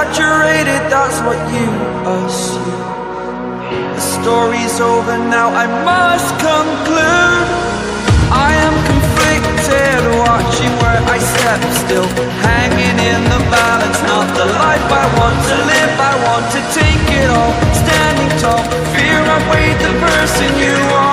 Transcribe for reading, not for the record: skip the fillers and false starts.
exaggerated, that's what you assume. The story's over now, I must conclude. I am conflicted, watching where I step still, hanging in the balance, not the life I want to live. I want to take it all, standing tall, fear I've weighed the person you are.